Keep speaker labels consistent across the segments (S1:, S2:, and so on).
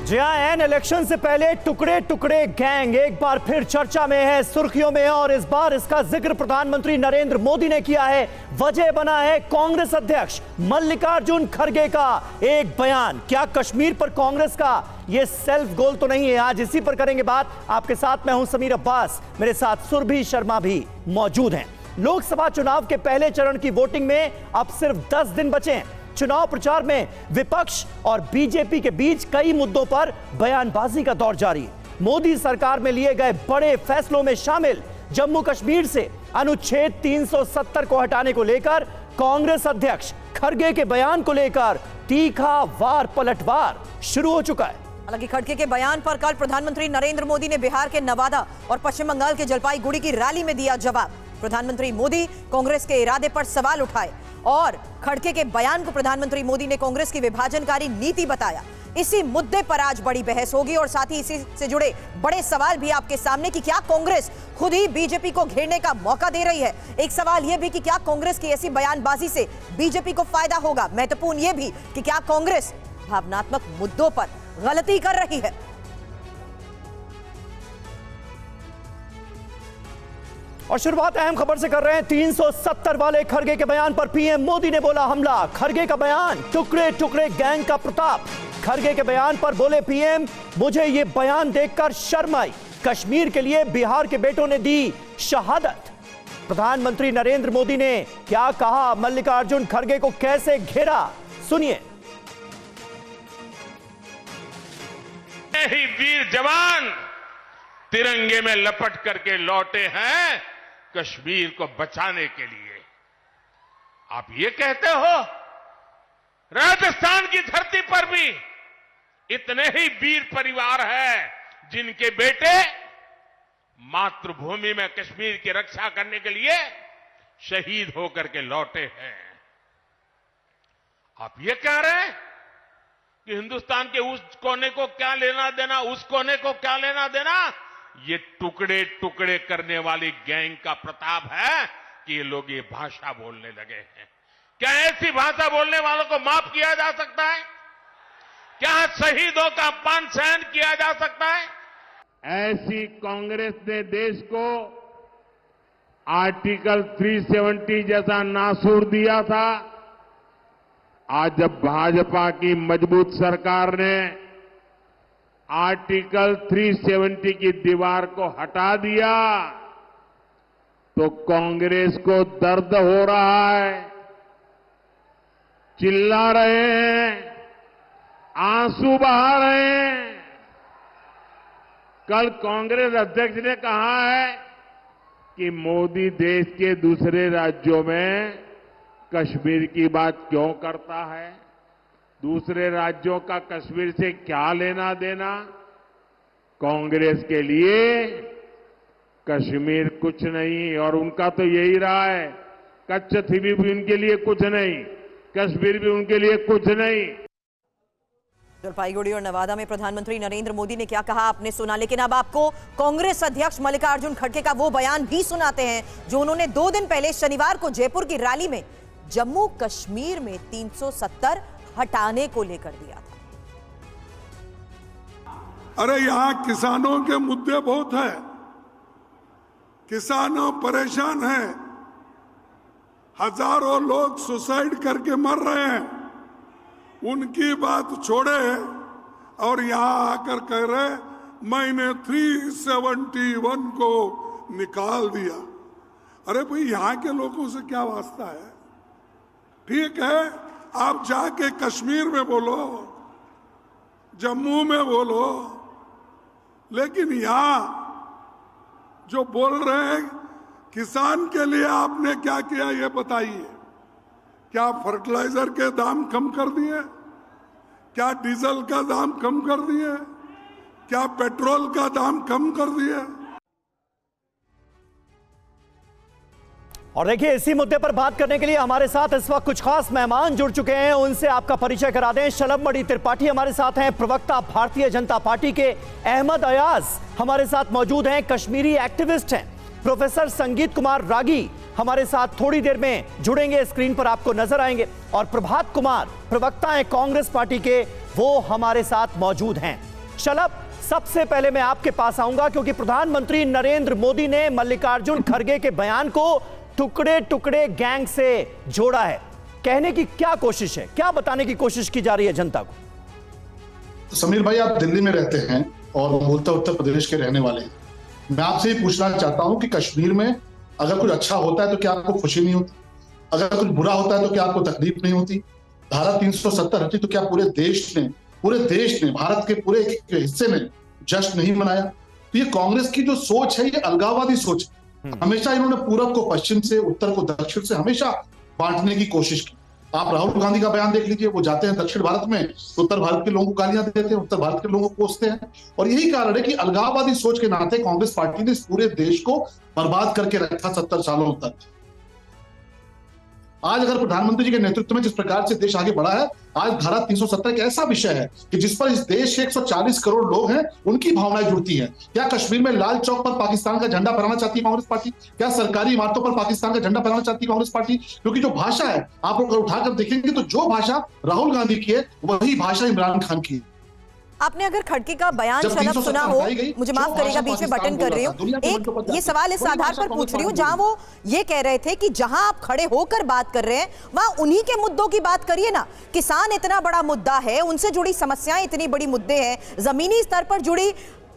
S1: जी हां, an election से पहले टुकड़े टुकड़े गैंग एक बार फिर चर्चा में है, सुर्खियों में है और इस बार इसका जिक्र प्रधानमंत्री नरेंद्र मोदी ने किया है। वजह बना है कांग्रेस अध्यक्ष मल्लिकार्जुन खड़गे का एक बयान। क्या कश्मीर पर कांग्रेस का यह सेल्फ गोल तो नहीं है? आज इसी पर करेंगे बात। आपके साथ मैं हूं समीर अब्बास, मेरे साथ सुरभि शर्मा भी मौजूद हैं। लोकसभा चुनाव के पहले चरण की वोटिंग में अब सिर्फ 10 दिन बचे हैं। चुनाव प्रचार में विपक्ष और बीजेपी के बीच कई मुद्दों पर बयानबाजी का दौर जारी है। मोदी सरकार में लिए गए बड़े फैसलों में शामिल जम्मू कश्मीर से अनुच्छेद 370 को हटाने को लेकर कांग्रेस अध्यक्ष खड़गे के बयान को लेकर तीखा वार पलटवार शुरू हो चुका है।
S2: हालांकि खड़गे के बयान पर कल प्रधानमंत्री नरेंद्र मोदी ने बिहार के नवादा और पश्चिम बंगाल के जलपाईगुड़ी की रैली में दिया जवाब। प्रधानमंत्री मोदी कांग्रेस के इरादे पर सवाल उठाए और खड़गे के बयान को प्रधानमंत्री मोदी ने कांग्रेस की विभाजनकारी नीति बताया। इसी मुद्दे पर आज बड़ी बहस होगी और साथ ही इसी से जुड़े बड़े सवाल भी आपके सामने कि क्या कांग्रेस खुद ही बीजेपी को घेरने का मौका दे रही है। एक सवाल यह भी कि क्या कांग्रेस की ऐसी बयानबाजी से बीजेपी को फायदा होगा। महत्वपूर्ण यह भी कि क्या कांग्रेस भावनात्मक मुद्दों पर गलती कर रही है।
S1: और शुरुआत अहम खबर से कर रहे हैं। 370 वाले खड़गे के बयान पर पीएम मोदी ने बोला हमला। खड़गे का बयान, टुकड़े टुकड़े गैंग का प्रताप। खड़गे के बयान पर बोले पीएम, मुझे यह बयान देखकर शर्म आई। कश्मीर के लिए बिहार के बेटों ने दी शहादत। प्रधानमंत्री नरेंद्र मोदी ने क्या कहा, मल्लिकार्जुन खड़गे को कैसे घेरा, सुनिए।
S3: ही वीर जवान तिरंगे में लपट करके लौटे हैं कश्मीर को बचाने के लिए। आप ये कहते हो राजस्थान की धरती पर भी इतने ही वीर परिवार हैं जिनके बेटे मातृभूमि में कश्मीर की रक्षा करने के लिए शहीद होकर के लौटे हैं। आप ये कह रहे हैं कि हिंदुस्तान के उस कोने को क्या लेना देना, उस कोने को क्या लेना देना। ये टुकड़े टुकड़े करने वाली गैंग का प्रताप है कि ये लोग ये भाषा बोलने लगे हैं। क्या ऐसी भाषा बोलने वालों को माफ किया जा सकता है? क्या शहीदों का अपमान सहन किया जा सकता है?
S4: ऐसी कांग्रेस ने देश को आर्टिकल 370 जैसा नासूर दिया था। आज जब भाजपा की मजबूत सरकार ने आर्टिकल 370 की दीवार को हटा दिया तो कांग्रेस को दर्द हो रहा है। चिल्ला रहे हैं, आंसू बहा रहे हैं। कल कांग्रेस अध्यक्ष ने कहा है कि मोदी देश के दूसरे राज्यों में कश्मीर की बात क्यों करता है, दूसरे राज्यों का कश्मीर से क्या लेना देना। कांग्रेस के लिए कश्मीर कुछ नहीं और उनका तो यही रहा है, कच्छथी भी उनके लिए कुछ नहीं, कश्मीर भी उनके लिए कुछ नहीं।
S2: जलपाईगुड़ी और नवादा में प्रधानमंत्री नरेंद्र मोदी ने क्या कहा आपने सुना, लेकिन अब आपको कांग्रेस अध्यक्ष मल्लिकार्जुन खड़गे का वो बयान भी सुनाते हैं जो उन्होंने 2 दिन पहले शनिवार को जयपुर की रैली में जम्मू कश्मीर में 370 हटाने को लेकर दिया था।
S5: अरे यहां किसानों के मुद्दे बहुत है, किसानों परेशान हैं, हजारों लोग सुसाइड करके मर रहे हैं। उनकी बात छोड़े और यहां आकर कह रहे मैंने 371 को निकाल दिया। अरे भाई, यहां के लोगों से क्या वास्ता है? ठीक है, आप जाके कश्मीर में बोलो, जम्मू में बोलो, लेकिन यहां जो बोल रहे हैं किसान के लिए आपने क्या किया ये बताइए। क्या फर्टिलाइजर के दाम कम कर दिए? क्या डीजल का दाम कम कर दिए? क्या पेट्रोल का दाम कम कर दिए?
S1: और देखिए, इसी मुद्दे पर बात करने के लिए हमारे साथ इस वक्त कुछ खास मेहमान जुड़ चुके हैं। उनसे आपका परिचय करा दें। शलभमणि त्रिपाठी हमारे साथ हैं, प्रवक्ता भारतीय जनता पार्टी के। अहमद अयाज हमारे साथ मौजूद हैं, कश्मीरी एक्टिविस्ट हैं। प्रोफेसर संगीत कुमार रागी हमारे साथ थोड़ी देर में जुड़ेंगे, स्क्रीन पर आपको नजर आएंगे। और प्रभात कुमार प्रवक्ता हैं कांग्रेस पार्टी के, वो हमारे साथ मौजूद हैं। शलभ, सबसे पहले मैं आपके पास आऊंगा क्योंकि प्रधानमंत्री नरेंद्र मोदी ने मल्लिकार्जुन खड़गे के बयान को टुकड़े टुकड़े गैंग से जोड़ा है। कहने की क्या कोशिश है, क्या बताने की कोशिश की जा रही है जनता को?
S6: समीर भाई, आप दिल्ली में रहते हैं और मूलतः उत्तर प्रदेश के रहने वाले हैं। मैं आपसे ये पूछना चाहता हूं कि कश्मीर में अगर कुछ अच्छा होता है तो क्या आपको खुशी नहीं होती? अगर कुछ बुरा होता है तो क्या आपको तकलीफ नहीं होती? धारा 370 हटी तो क्या पूरे देश ने भारत के पूरे एक हिस्से में जश्न नहीं मनाया? तो ये कांग्रेस की जो सोच है, ये अलगाववादी सोच है। हमेशा इन्होंने पूरब को पश्चिम से, उत्तर को दक्षिण से हमेशा बांटने की कोशिश की। आप राहुल गांधी का बयान देख लीजिए, वो जाते हैं दक्षिण भारत में तो उत्तर भारत के लोगों को गालियां देते हैं, उत्तर भारत के लोगों को कोसते हैं। और यही कारण है कि अलगाववादी सोच के नाते कांग्रेस पार्टी ने इस पूरे देश को बर्बाद करके रखा 70 सालों तक। आज अगर प्रधानमंत्री जी के नेतृत्व में जिस प्रकार से देश आगे बढ़ा है, आज धारा 370 एक ऐसा विषय है कि जिस पर इस देश के 140 करोड़ लोग हैं, उनकी भावनाएं जुड़ती हैं। क्या कश्मीर में लाल चौक पर पाकिस्तान का झंडा फहराना चाहती है कांग्रेस पार्टी? क्या सरकारी इमारतों पर पाकिस्तान का झंडा फहराना चाहती है कांग्रेस पार्टी? क्योंकि जो भाषा है, आप अगर उठाकर देखेंगे तो जो भाषा राहुल गांधी की है, वही भाषा इमरान खान की है।
S2: आपने अगर खड़गे का बयान शलभ सुना हो, मुझे माफ करेगा, बीच में बटन कर रही हूँ, एक ये सवाल इस आधार पर पूछ रही हूँ जहां वो ये कह रहे थे कि जहां आप खड़े होकर बात कर रहे हैं वहां उन्हीं के मुद्दों की बात करिए ना। किसान इतना बड़ा मुद्दा है, उनसे जुड़ी समस्याएं इतनी बड़ी मुद्दे हैं, जमीनी स्तर पर जुड़ी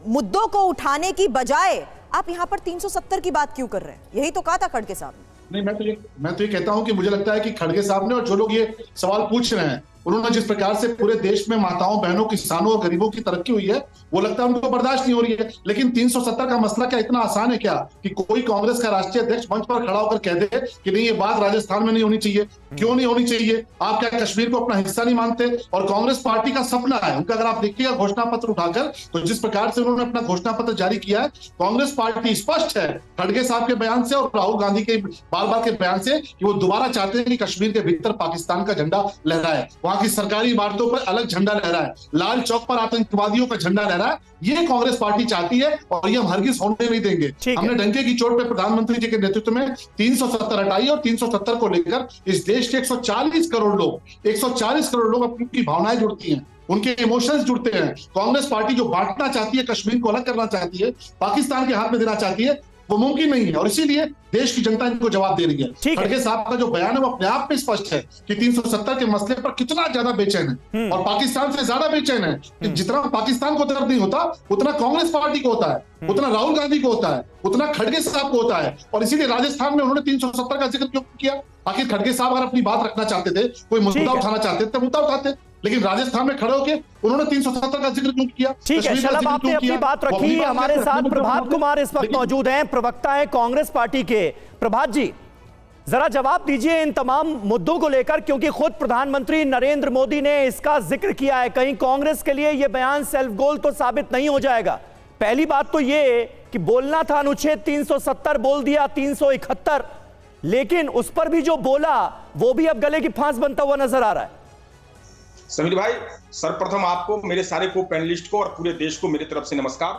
S2: मुद्दों को उठाने की बजाय आप यहाँ पर 370 की बात क्यों कर रहे हैं? यही तो कहा था खड़गे साहब ने।
S6: नहीं, मैं तो ये कहता हूं कि मुझे लगता है कि खड़गे साहब ने और जो लोग ये सवाल पूछ रहे हैं, उन्होंने जिस प्रकार से पूरे देश में माताओं, बहनों, किसानों और गरीबों की तरक्की हुई है, वो लगता है उनको बर्दाश्त नहीं हो रही है। लेकिन 370 का मसला क्या इतना आसान है क्या कि कोई कांग्रेस का राष्ट्रीय अध्यक्ष मंच पर खड़ा होकर कह दे कि नहीं, ये बात राजस्थान में नहीं होनी चाहिए? क्यों नहीं होनी चाहिए? आप क्या कश्मीर को अपना हिस्सा नहीं मानते? और कांग्रेस पार्टी का सपना है उनका, अगर आप देखिएगा घोषणा पत्र उठाकर, तो जिस प्रकार से उन्होंने अपना घोषणा पत्र जारी किया है, कांग्रेस पार्टी स्पष्ट है खड़गे साहब के बयान से और राहुल गांधी के बार बार के बयान से कि वो दोबारा चाहते हैं कि कश्मीर के भीतर पाकिस्तान का झंडा लहराए, वहां की सरकारी इमारतों पर अलग झंडा लहराए, लाल चौक पर आतंकवादियों का झंडा लहराए। ये कांग्रेस पार्टी चाहती है और ये हम हरगिज होने नहीं देंगे। हमने डंके की चोट पे प्रधानमंत्री जी के नेतृत्व में 370 हटाई और 370 को लेकर इस देश के 140 करोड़ लोग अपनी भावनाएं जुड़ती हैं, उनके इमोशंस जुड़ते हैं। कांग्रेस पार्टी जो बांटना चाहती है, कश्मीर को अलग करना चाहती है, पाकिस्तान के हाथ में देना चाहती है, वो मुमकिन नहीं है और इसीलिए देश की जनता इनको जवाब दे रही है। खड़गे साहब का जो बयान है वो अपने आप में स्पष्ट है कि 370 के मसले पर कितना ज्यादा बेचैन है और पाकिस्तान से ज्यादा बेचैन है कि जितना पाकिस्तान को दर्द नहीं होता उतना कांग्रेस पार्टी को होता है, उतना राहुल गांधी को होता है, उतना खड़गे साहब को होता है। और इसीलिए राजस्थान में उन्होंने 370 का जिक्र क्यों किया? आखिर खड़गे साहब अगर अपनी बात रखना चाहते थे, कोई मुद्दा उठाना चाहते थे, मुद्दा उठाते, लेकिन राजस्थान में खड़े होकर उन्होंने 370 का जिक्र क्यों किया?
S1: ठीक है शलभ, आपने अपनी बात रखी। हमारे साथ प्रभात कुमार इस वक्त मौजूद हैं, प्रवक्ता है कांग्रेस पार्टी के। प्रभात जी, जरा जवाब दीजिए इन तमाम मुद्दों को लेकर, क्योंकि खुद प्रधानमंत्री नरेंद्र मोदी ने इसका जिक्र किया है। कहीं कांग्रेस के लिए यह बयान सेल्फ गोल तो साबित नहीं हो जाएगा? पहली बात तो यह कि बोलना था अनुच्छेद 370, बोल दिया 371, लेकिन उस पर भी जो बोला वो भी अब गले की फांस बनता हुआ नजर आ रहा है।
S7: समीर भाई, सर्वप्रथम आपको, मेरे सारे को पैनलिस्ट को और पूरे देश को मेरी तरफ से नमस्कार।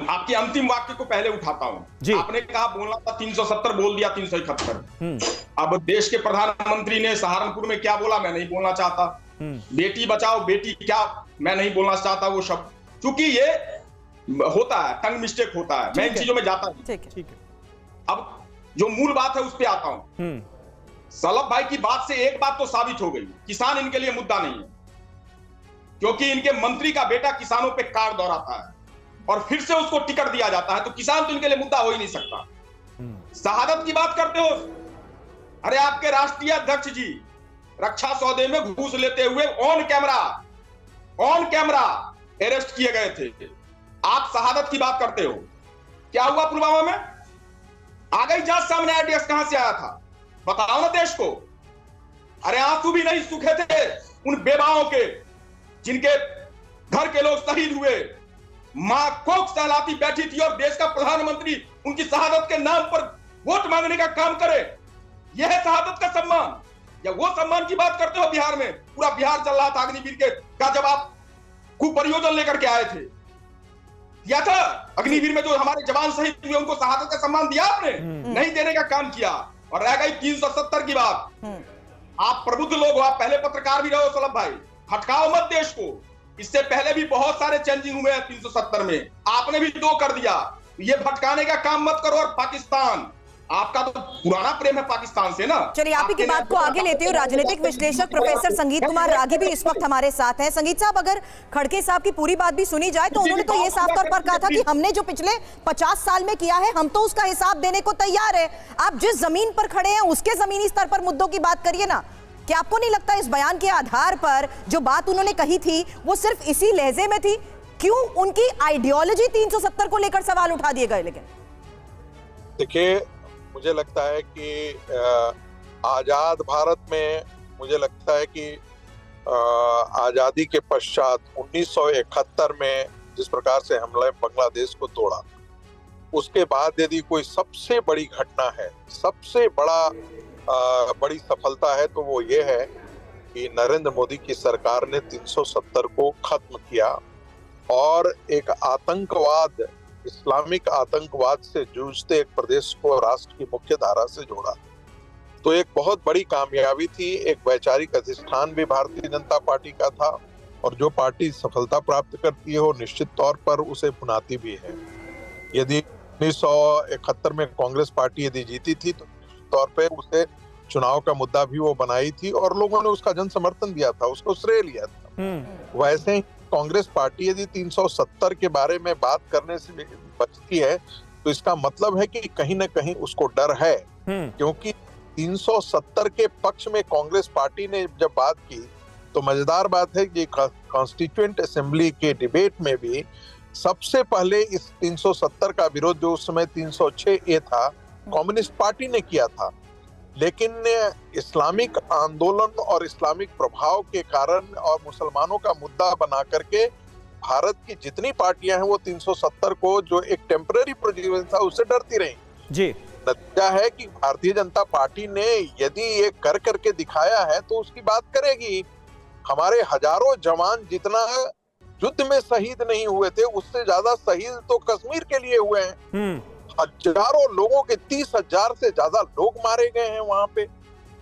S7: आपके अंतिम वाक्य को पहले उठाता हूं। आपने कहा बोलना था 370, बोल दिया 371। अब देश के प्रधानमंत्री ने सहारनपुर में क्या बोला, मैं नहीं बोलना चाहता। बेटी बचाओ, बेटी क्या, मैं नहीं बोलना चाहता वो शब्द, क्योंकि ये होता है, टंग मिस्टेक होता है, मैं इन चीजों में जाता नहीं।
S2: ठीक है।
S7: अब जो मूल बात है उस पर आता हूं। शलभ भाई की बात से एक बात तो साबित हो गई, किसान इनके लिए मुद्दा नहीं है, क्योंकि इनके मंत्री का बेटा किसानों पे कार दौड़ाता है और फिर से उसको टिकट दिया जाता है, तो किसान तो इनके लिए मुद्दा हो ही नहीं सकता। शहादत की बात करते हो, अरे आपके राष्ट्रीय अध्यक्ष जी रक्षा सौदे में घूस लेते हुए ऑन कैमरा अरेस्ट किए गए थे। आप शहादत की बात करते हो, क्या हुआ पुलवामा में? आ गई जांच सामने, आईडीएक्स कहां से आया था, बताओ ना देश को। अरे आंसू भी नहीं सूखे थे उन बेवाओं के जिनके घर के लोग शहीद हुए, मां कोख सहलाती बैठी थी और देश का प्रधानमंत्री उनकी शहादत के नाम पर वोट मांगने का काम करे। यह है शहादत का सम्मान, या वो सम्मान की बात करते हो? बिहार में पूरा बिहार चल रहा था अग्निवीर के का, जब आप कुपरियोजन लेकर के आए थे, दिया था अग्निवीर में जो हमारे जवान शहीद हुए उनको शहादत का सम्मान दिया आपने? नहीं देने का काम किया। और रह गई 370 की बात। आप प्रबुद्ध लोग हो, आप पहले पत्रकार भी रहो शलभ भाई, भटकाओ मत देश को। इससे पहले भी बहुत सारे चेंजिंग हुए हैं 370 में, आपने भी 2 कर दिया। ये भटकाने का काम मत करो। और पाकिस्तान, आपका तो पुराना प्रेम है पाकिस्तान से ना।
S2: चलिए, आप ही की बात को आगे लेते हुए राजनीतिक विश्लेषक प्रोफेसर संगीत कुमार रागी भी इस वक्त हमारे साथ हैं। संगीत साहब, अगर खड़गे साहब की पूरी बात भी सुनी जाए तो उन्होंने तो ये साफ तौर पर कहा था कि हमने जो पिछले 50 साल में किया है हम तो उसका हिसाब देने को तैयार है। आप जिस जमीन पर खड़े हैं उसके जमीनी स्तर पर मुद्दों की बात करिए ना। क्या आपको नहीं लगता इस बयान के आधार पर जो बात उन्होंने कही थी वो सिर्फ इसी लहजे में थी? क्यों उनकी आइडियोलॉजी 370 को लेकर सवाल उठा दिए गए? लेकिन
S8: देखिए, मुझे लगता है कि आजाद भारत में, मुझे लगता है कि आजादी के पश्चात 1971 में जिस प्रकार से हमने बांग्लादेश को तोड़ा, उसके बाद यदि कोई सबसे बड़ी घटना है, सबसे बड़ी सफलता है, तो वो ये है कि नरेंद्र मोदी की सरकार ने 370 को खत्म किया और एक आतंकवाद, इस्लामिक आतंकवाद से जूझते एक प्रदेश को राष्ट्र की मुख्य धारा से जोड़ा। तो एक बहुत बड़ी कामयाबी थी। एक वैचारिक अधिष्ठान भी भारतीय जनता पार्टी का था, और जो पार्टी सफलता प्राप्त करती है वो निश्चित तौर पर उसे भुनाती भी है। यदि 1971 में कांग्रेस पार्टी यदि जीती थी तो निश्चित तौर पर उसे चुनाव का मुद्दा भी वो बनाई थी और लोगों ने उसका जन समर्थन दिया था, उसको श्रेय लिया था। वैसे ही कांग्रेस पार्टी यदि 370 के बारे में बात करने से बचती है तो इसका मतलब है कि कहीं ना कहीं उसको डर है, क्योंकि 370 के पक्ष में कांग्रेस पार्टी ने जब बात की तो मजेदार बात है कि कॉन्स्टिट्यूएंट असेंबली के डिबेट में भी सबसे पहले इस 370 का विरोध, जो उस समय 306A था, कम्युनिस्ट पार्टी ने किया था। लेकिन इस्लामिक आंदोलन और इस्लामिक प्रभाव के कारण और मुसलमानों का मुद्दा बना करके भारत की जितनी पार्टियां हैं वो 370 को, जो एक टेम्पररी प्रोविजन था, उससे डरती रही जी। नतीजा है कि भारतीय जनता पार्टी ने यदि ये कर करके दिखाया है तो उसकी बात करेगी। हमारे हजारों जवान जितना युद्ध में शहीद नहीं हुए थे, उससे ज्यादा शहीद तो कश्मीर के लिए हुए हैं। हजारों लोगों के 30,000 से ज्यादा लोग मारे गए हैं वहां पे।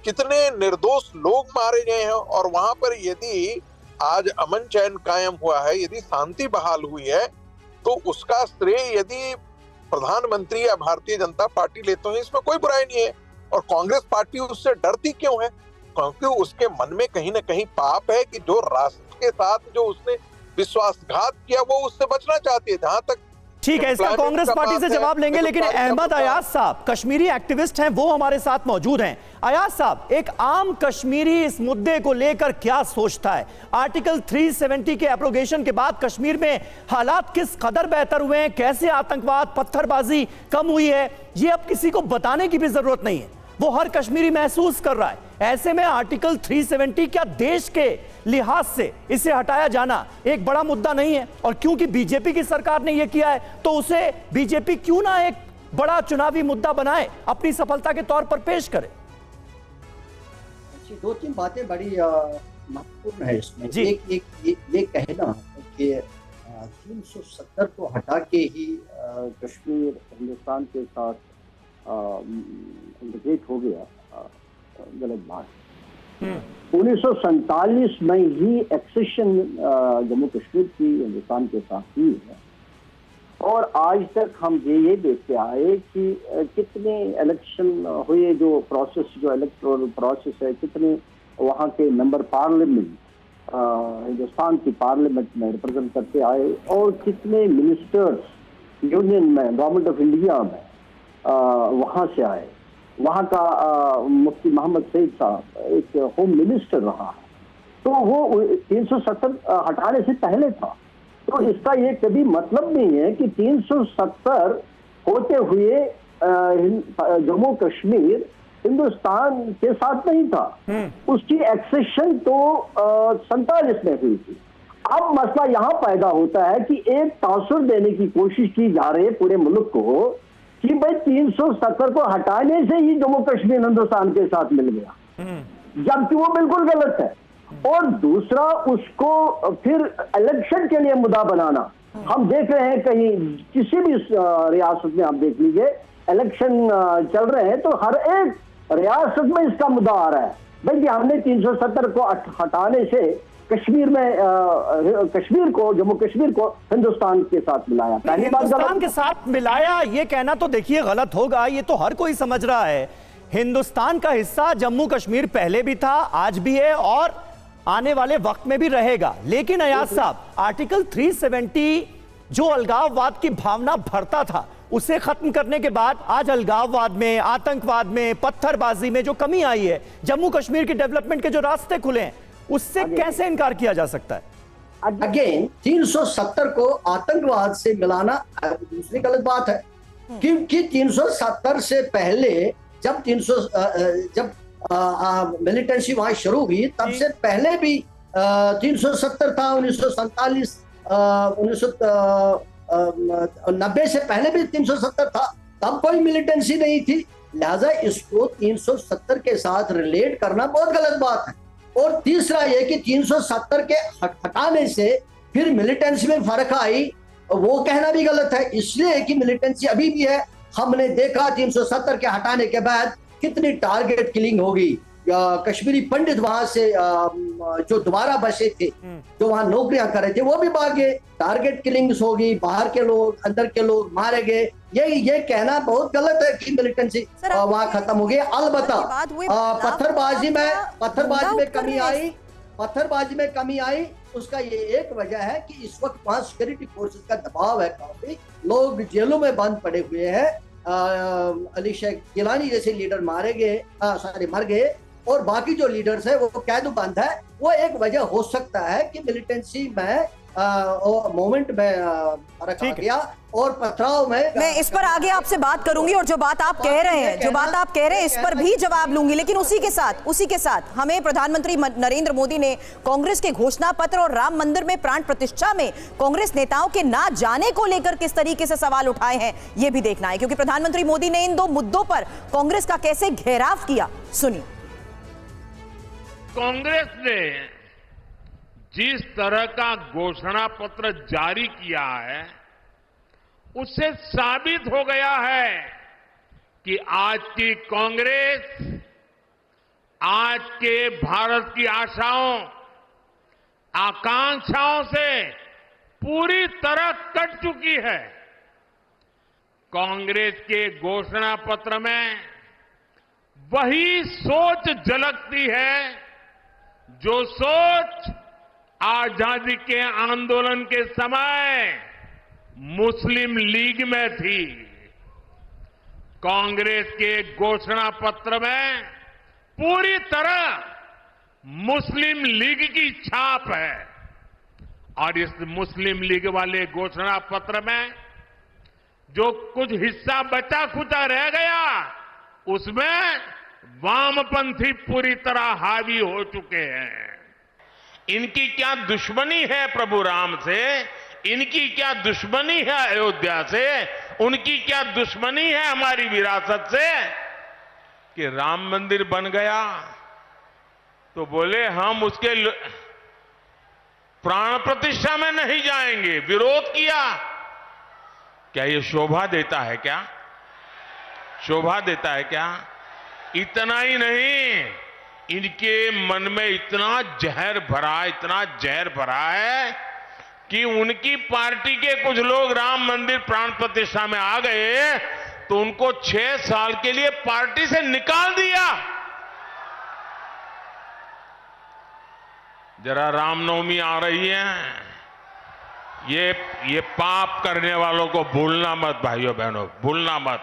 S8: कितने निर्दोष लोग मारे गए हैं, और वहां पर यदि आज अमन चैन कायम हुआ है, यदि शांति बहाल हुई है, तो उसका श्रेय यदि प्रधानमंत्री या भारतीय जनता पार्टी लेते हैं, इसमें कोई बुराई नहीं है। और कांग्रेस पार्टी उससे डरती क्यों है? क्योंकि उसके मन में कहीं ना कहीं पाप है कि जो राष्ट्र के साथ जो उसने विश्वासघात किया वो उससे बचना चाहती है। जहां तक
S1: ठीक है, इसका कांग्रेस पार्टी से जवाब लेंगे, लेकिन अहमद अयाज साहब कश्मीरी एक्टिविस्ट हैं, वो हमारे साथ मौजूद हैं। अयाज साहब, एक आम कश्मीरी इस मुद्दे को लेकर क्या सोचता है? आर्टिकल 370 के एब्रोगेशन के बाद कश्मीर में हालात किस कदर बेहतर हुए हैं, कैसे आतंकवाद, पत्थरबाजी कम हुई है, ये अब किसी को बताने की भी जरूरत नहीं है, वो हर कश्मीरी महसूस कर रहा है। ऐसे में आर्टिकल 370 क्या देश के लिहाज से इसे हटाया जाना एक बड़ा मुद्दा नहीं है? और क्योंकि बीजेपी की सरकार ने यह किया है तो उसे बीजेपी क्यों ना एक बड़ा चुनावी मुद्दा बनाए, अपनी सफलता के तौर पर पेश करे?
S9: 2-3 बातें बड़ी महत्वपूर्ण है इसमें। एक ये कहना कि 370 को हटा के ही कश्मीर हिंदुस्तान के साथ इंटीग्रेट हो गया, गलत बात। 1947 में ही एक्सेशन जम्मू कश्मीर की हिंदुस्तान के साथ हुई है, और आज तक हम ये देखते आए कि कितने इलेक्शन हुए, जो प्रोसेस, जो इलेक्टोरल प्रोसेस है, कितने वहाँ के मेंबर पार्लियामेंट हिंदुस्तान की पार्लियामेंट में रिप्रेजेंट करते आए, और कितने मिनिस्टर्स यूनियन में, गवर्नमेंट ऑफ इंडिया में वहाँ से आए। वहाँ का मुफ्ती मोहम्मद सईद साहब एक होम मिनिस्टर रहा है, तो वो 370 हटाने से पहले था। तो इसका ये कभी मतलब नहीं है कि 370 होते हुए जम्मू कश्मीर हिंदुस्तान के साथ नहीं था। उसकी एक्सेशन तो 47 में हुई थी। अब मसला यहाँ पैदा होता है कि एक तासुर देने की कोशिश की जा रही है पूरे मुल्क को कि भाई 370 को हटाने से ही जम्मू कश्मीर हिंदुस्तान के साथ मिल गया, जबकि वो बिल्कुल गलत है। और दूसरा, उसको फिर इलेक्शन के लिए मुद्दा बनाना। हम देख रहे हैं कहीं किसी भी रियासत में आप देख लीजिए, इलेक्शन चल रहे हैं तो हर एक रियासत में इसका मुद्दा आ रहा है भाई कि हमने 370 को हटाने से कश्मीर में कश्मीर को, जम्मू कश्मीर को हिंदुस्तान के साथ मिलाया। पहली बात
S1: हिंदुस्तान के साथ मिलाया ये कहना तो देखिए गलत होगा, ये तो हर कोई समझ रहा है। हिंदुस्तान का हिस्सा जम्मू कश्मीर पहले भी था, आज भी है और आने वाले वक्त में भी रहेगा। लेकिन अयाज साहब, आर्टिकल 370 जो अलगाववाद की भावना भरता था, उसे खत्म करने के बाद आज अलगाववाद में, आतंकवाद में, पत्थरबाजी में जो कमी आई है, जम्मू कश्मीर के डेवलपमेंट के जो रास्ते खुले हैं, उससे कैसे इनकार किया जा सकता है?
S10: अगेन 370 को आतंकवाद से मिलाना दूसरी गलत बात है, क्योंकि 370 से पहले जब मिलिटेंसी वहां शुरू हुई, तब से पहले भी 370 था। 1947 1990 से पहले भी 370 था, तब कोई मिलिटेंसी नहीं थी। लिहाजा इसको 370 के साथ रिलेट करना बहुत गलत बात है। और तीसरा यह कि 370 के हटाने से फिर मिलिटेंसी में फर्क आई, वो कहना भी गलत है, इसलिए कि मिलिटेंसी अभी भी है। हमने देखा 370 के हटाने के बाद कितनी टारगेट किलिंग होगी। कश्मीरी पंडित वहां से जो दोबारा बसे थे, जो वहां नौकरियां कर रहे थे, वो भी भागे। टारगेट किलिंग्स होगी, बाहर के लोग, अंदर के लोग मारे गए। ये कहना बहुत गलत है कि मिलिटेंसी वहां खत्म हो गई। अलबत्ता पत्थरबाजी में कमी आई, उसका ये एक वजह है कि इस वक्त वहां सिक्योरिटी फोर्सेस का दबाव है काफी। लोग जेलों में बंद पड़े हुए हैं। अली शेख गिलानी जैसे लीडर मर गए, और बाकी जो लीडर्स है वो कैद बंद है। वो एक वजह हो सकता है कि मिलिटेंसी में मोमेंट में रखा गया और पथराव में।
S2: मैं इस पर आगे आपसे बात करूंगी और जो बात आप कह रहे हैं इस पर भी जवाब लूंगी, लेकिन उसी के साथ हमें प्रधानमंत्री नरेंद्र मोदी ने कांग्रेस के घोषणा पत्र और राम मंदिर में प्राण प्रतिष्ठा में कांग्रेस नेताओं के ना जाने को लेकर किस तरीके से सवाल उठाए हैं, यह भी देखना है, क्योंकि प्रधानमंत्री मोदी ने इन दो मुद्दों पर कांग्रेस का कैसे घेराव किया, सुनिए।
S3: कांग्रेस ने जिस तरह का घोषणा पत्र जारी किया है, उससे साबित हो गया है कि आज की कांग्रेस आज के भारत की आशाओं, आकांक्षाओं से पूरी तरह कट चुकी है। कांग्रेस के घोषणा पत्र में वही सोच झलकती है जो सोच आजादी के आंदोलन के समय मुस्लिम लीग में थी। कांग्रेस के घोषणा पत्र में पूरी तरह मुस्लिम लीग की छाप है, और इस मुस्लिम लीग वाले घोषणा पत्र में जो कुछ हिस्सा बचा खुचा रह गया, उसमें वामपंथी पूरी तरह हावी हो चुके हैं। इनकी क्या दुश्मनी है प्रभु राम से, इनकी क्या दुश्मनी है अयोध्या से, उनकी क्या दुश्मनी है हमारी विरासत से कि राम मंदिर बन गया तो बोले हम उसके प्राण प्रतिष्ठा में नहीं जाएंगे, विरोध किया। क्या ये शोभा देता है क्या? शोभा देता है क्या? इतना ही नहीं, इनके मन में इतना जहर भरा है कि उनकी पार्टी के कुछ लोग राम मंदिर प्राण प्रतिष्ठा में आ गए तो उनको 6 साल के लिए पार्टी से निकाल दिया। जरा रामनवमी आ रही है, ये पाप करने वालों को भूलना मत भाइयों बहनों, भूलना मत।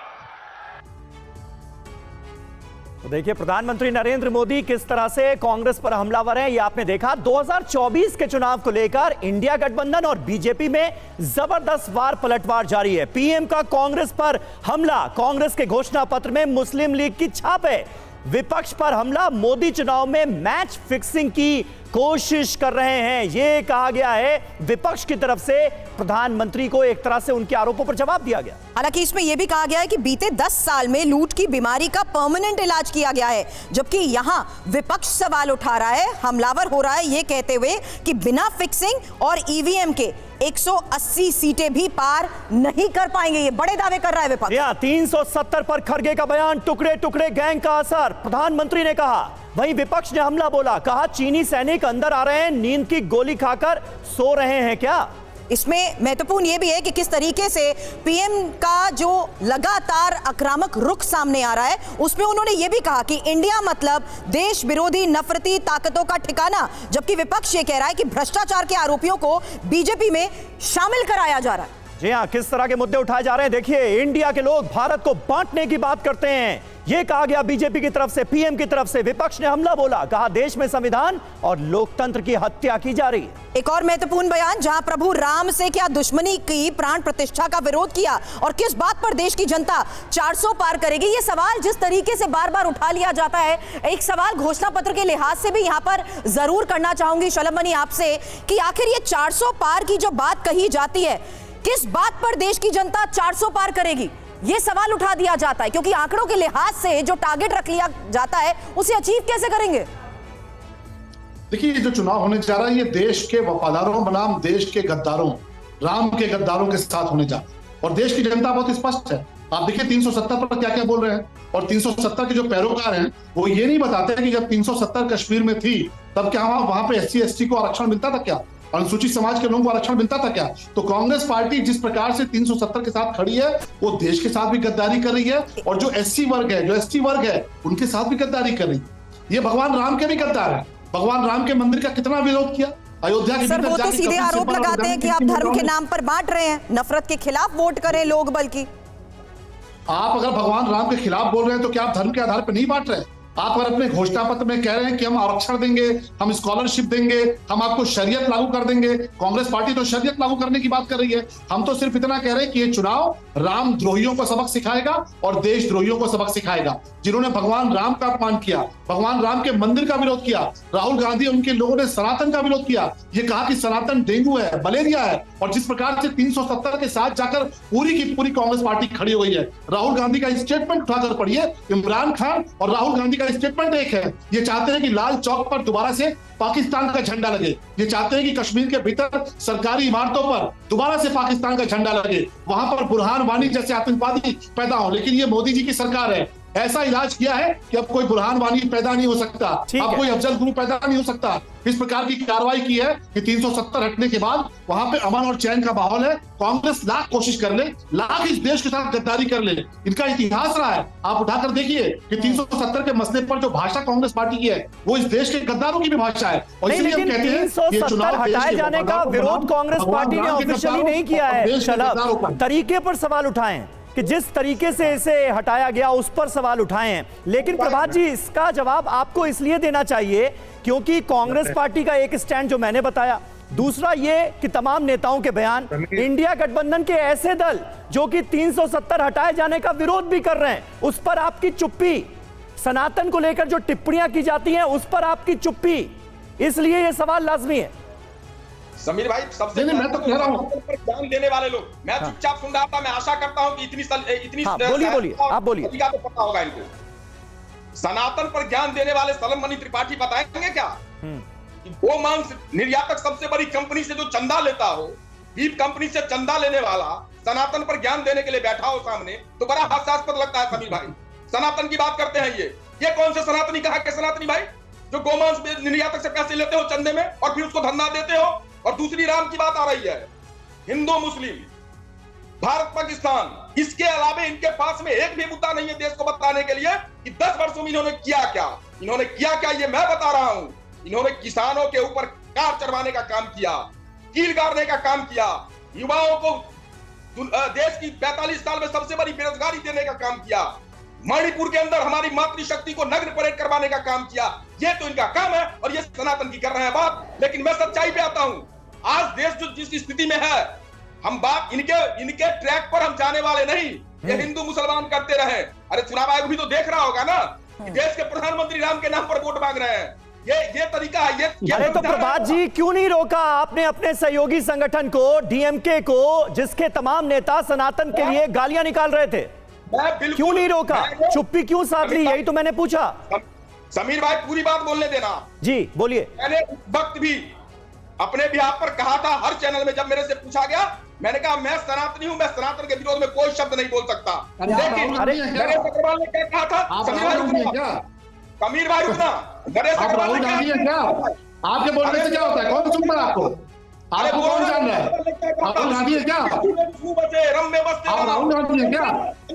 S1: तो देखिए प्रधानमंत्री नरेंद्र मोदी किस तरह से कांग्रेस पर हमलावर हैं, ये आपने देखा। 2024 के चुनाव को लेकर इंडिया गठबंधन और बीजेपी में जबरदस्त वार पलटवार जारी है। पीएम का कांग्रेस पर हमला, कांग्रेस के घोषणा पत्र में मुस्लिम लीग की छाप है। विपक्ष पर हमला, मोदी चुनाव में मैच फिक्सिंग की कोशिश कर रहे हैं, यह कहा गया है। विपक्ष की तरफ से प्रधानमंत्री को एक तरह से उनके आरोपों पर जवाब दिया गया।
S2: हालांकि इसमें यह भी कहा गया है कि बीते 10 साल में लूट की बीमारी का परमानेंट इलाज किया गया है, जबकि यहां विपक्ष सवाल उठा रहा है, हमलावर हो रहा है यह कहते हुए कि बिना फिक्सिंग और ईवीएम के 180 सीटें भी पार नहीं कर पाएंगे। ये बड़े दावे कर रहा है विपक्ष।
S1: 370 पर खड़गे का बयान, टुकड़े टुकड़े गैंग का असर। प्रधानमंत्री ने कहा वहीं विपक्ष ने हमला बोला, कहा चीनी सैनिक अंदर आ रहे हैं, नींद की गोली खाकर सो रहे हैं क्या?
S2: इसमें महत्वपूर्ण यह भी है कि किस तरीके से पीएम का जो लगातार आक्रामक रुख सामने आ रहा है, उसमें उन्होंने यह भी कहा कि इंडिया मतलब देश विरोधी नफरती ताकतों का ठिकाना, जबकि विपक्ष ये कह रहा है कि भ्रष्टाचार के आरोपियों को बीजेपी में शामिल कराया जा रहा है।
S1: जी हां, किस तरह के मुद्दे उठाए जा रहे हैं देखिए। इंडिया के लोग भारत को बांटने की बात करते हैं, यह कहा गया बीजेपी की तरफ से, पीएम की तरफ से। विपक्ष ने हमला बोला, कहा देश में संविधान और लोकतंत्र की हत्या की जा रही है।
S2: एक और महत्वपूर्ण बयान, जहां प्रभु राम से क्या दुश्मनी की, प्राण प्रतिष्ठा का विरोध किया और किस बात पर देश की जनता 400 पार करेगी। ये सवाल जिस तरीके से बार बार उठा लिया जाता है, एक सवाल घोषणा पत्र के लिहाज से भी यहां पर जरूर करना चाहूंगी शलभ मणि आपसे कि आखिर ये 400 पार की जो बात कही जाती है, किस बात पर देश की जनता 400 पार करेगी, यह सवाल उठा दिया जाता है, क्योंकि आंकड़ों के लिहाज से जो टारगेट रख लिया जाता है उसे अचीव कैसे करेंगे?
S6: देखिए, जो चुनाव होने जा रहा है ये देश के वफादारों बनाम देश के गद्दारों, राम के गद्दारों के साथ होने जा रहा है। और देश की जनता बहुत स्पष्ट है। आप देखिए 370 पर क्या क्या बोल रहे हैं, और 370 के जो पैरोकार हैं वो ये नहीं बताते कि जब 370 कश्मीर में थी तब क्या वहां पे SC ST को आरक्षण मिलता था क्या, अनुसूचित समाज के लोगों को आरक्षण मिलता था क्या? तो कांग्रेस पार्टी जिस प्रकार से 370 के साथ खड़ी है वो देश के साथ भी गद्दारी कर रही है, और जो SC वर्ग है, जो ST वर्ग है, उनके साथ भी गद्दारी कर रही है। ये भगवान राम के भी गद्दार है। भगवान राम के मंदिर का कितना विरोध किया अयोध्या के
S2: भीतर? वो तो सीधे आरोप लगाते हैं कि आप धर्म के नाम पर बांट रहे हैं, नफरत के खिलाफ वोट करें लोग। बल्कि
S6: आप अगर भगवान राम के खिलाफ बोल रहे हैं तो क्या आप धर्म के आधार पर नहीं बांट रहे हैं? आप अगर अपने घोषणा पत्र में कह रहे हैं कि हम आरक्षण देंगे, हम स्कॉलरशिप देंगे, हम आपको शरीयत लागू कर देंगे, कांग्रेस पार्टी तो शरीयत लागू करने की बात कर रही है। हम तो सिर्फ इतना कह रहे हैं कि ये चुनाव राम द्रोहियों को सबक सिखाएगा और देश द्रोहियों को सबक सिखाएगा, जिन्होंने भगवान राम का अपमान किया, भगवान राम के मंदिर का विरोध किया। राहुल गांधी उनके लोगों ने सनातन का विरोध किया, ये कहा कि सनातन डेंगू है, मलेरिया है। और जिस प्रकार से 370 के साथ जाकर पूरी की पूरी कांग्रेस पार्टी खड़ी हो गई है। राहुल गांधी का स्टेटमेंट उठाकर पढ़िए, इमरान खान और राहुल गांधी का स्टेटमेंट एक है। ये चाहते हैं कि लाल चौक पर दोबारा से पाकिस्तान का झंडा लगे, ये चाहते हैं कि कश्मीर के भीतर सरकारी इमारतों पर दोबारा से पाकिस्तान का झंडा लगे, वहां पर बुरहान वानी जैसे आतंकवादी पैदा हो। लेकिन ये मोदी जी की सरकार है, ऐसा इलाज किया है कि अब कोई बुरहान वानी पैदा नहीं हो सकता, अब कोई अफजल गुरु पैदा नहीं हो सकता। इस प्रकार की कार्रवाई की है कि 370 हटने के बाद वहां पे अमन और चैन का माहौल है। कांग्रेस लाख कोशिश कर ले, लाख इस देश के साथ गद्दारी कर ले, इनका इतिहास रहा है। आप उठाकर देखिए कि 370 के मसले पर जो भाषा कांग्रेस पार्टी की है वो इस देश के गद्दारों की भी भाषा है। और इसलिए हम कहते हैं
S1: 370 हटाए जाने का विरोध कांग्रेस पार्टी ने ऑफिशियली नहीं किया है। शलभ, तरीके पर सवाल उठाए कि जिस तरीके से इसे हटाया गया उस पर सवाल उठाए हैं। लेकिन प्रभात जी, इसका जवाब आपको इसलिए देना चाहिए क्योंकि कांग्रेस पार्टी का एक स्टैंड जो मैंने बताया, दूसरा ये कि तमाम नेताओं के बयान, इंडिया गठबंधन के ऐसे दल जो कि 370 हटाए जाने का विरोध भी कर रहे हैं, उस पर आपकी चुप्पी, सनातन को लेकर जो टिप्पणियां की जाती हैं उस पर आपकी चुप्पी, इसलिए यह सवाल लाजमी है।
S7: समीर भाई, सबसे
S6: मैं तो कह रहा हूं
S7: पर ज्ञान देने वाले लोग, मैं चुपचाप सुन रहा था। मैं आशा करता हूं कि इतनी
S1: बोलिए आप बोलिए,
S7: तो पता होगा इनको। सनातन पर ज्ञान देने वाले शलभ मणि त्रिपाठी बताएंगे क्या कि गोमांस निर्यातक सबसे बड़ी कंपनी से जो चंदा लेता हो, बीफ कंपनी से चंदा लेने वाला सनातन पर ज्ञान देने के लिए बैठा हो सामने, तो बड़ा हास्यास्पद लगता है। समीर भाई, सनातन की बात करते हैं, ये कौन से सनातनी कहा के सनातनी भाई जो गोमांस निर्यातक से पैसे लेते हो चंदे में और फिर उसको धंधा देते हो? और दूसरी राम की बात आ रही है, हिंदू मुस्लिम, भारत पाकिस्तान, इसके अलावा इनके पास में एक भी मुद्दा नहीं है देश को बताने के लिए कि 10 वर्षों में इन्होंने किया क्या। ये मैं बता रहा हूं। इन्होंने किसानों के ऊपर कार चढ़वाने का काम किया, कील गाड़ने का काम किया, युवाओं को देश की 45 साल में सबसे बड़ी बेरोजगारी देने का काम किया, मणिपुर के अंदर हमारी मातृशक्ति को नग्न परेड करवाने का काम किया। ये तो इनका काम है और ये सनातन की कर रहे हैं बात। लेकिन मैं सच्चाई पे आता हूं, आज देश जो जिस स्थिति में है, हम बात इनके ट्रैक पर हम जाने वाले नहीं। ये हिंदू मुसलमान करते रहे। अरे चुनाव आयोग भी तो देख रहा होगा ना कि देश के प्रधानमंत्री राम के नाम पर वोट मांग रहे हैं। ये तरीका है।
S1: अरे तो प्रभात जी, क्यों नहीं रोका आपने अपने सहयोगी संगठन को, डीएमके को, जिसके तमाम नेता सनातन के लिए गालियां निकाल रहे थे? क्यों नहीं रोका? चुप्पी क्यों साध ली? यही तो मैंने पूछा।
S7: समीर भाई, पूरी बात बोलने देना
S1: जी, बोलिए।
S7: मैंने उस वक्त भी अपने बिहार पर कहा था, हर चैनल में जब मेरे से पूछा गया, मैंने कहा मैं सनातनी हूं, मैं सनातन के विरोध में कोई शब्द नहीं बोल सकता। लेकिन नरेंद्र अग्रवाल ने क्या कहा था? समीर भाई रुकना, नरेश
S6: आप
S7: अग्रवाल
S6: राहुल
S7: ने
S6: गांधी है क्या? आपके बोलने से क्या होता है? कौन सुनता है आपको? आपको कौन जान रहा है? राहुल गांधी है क्या? आप राहुल गांधी है क्या?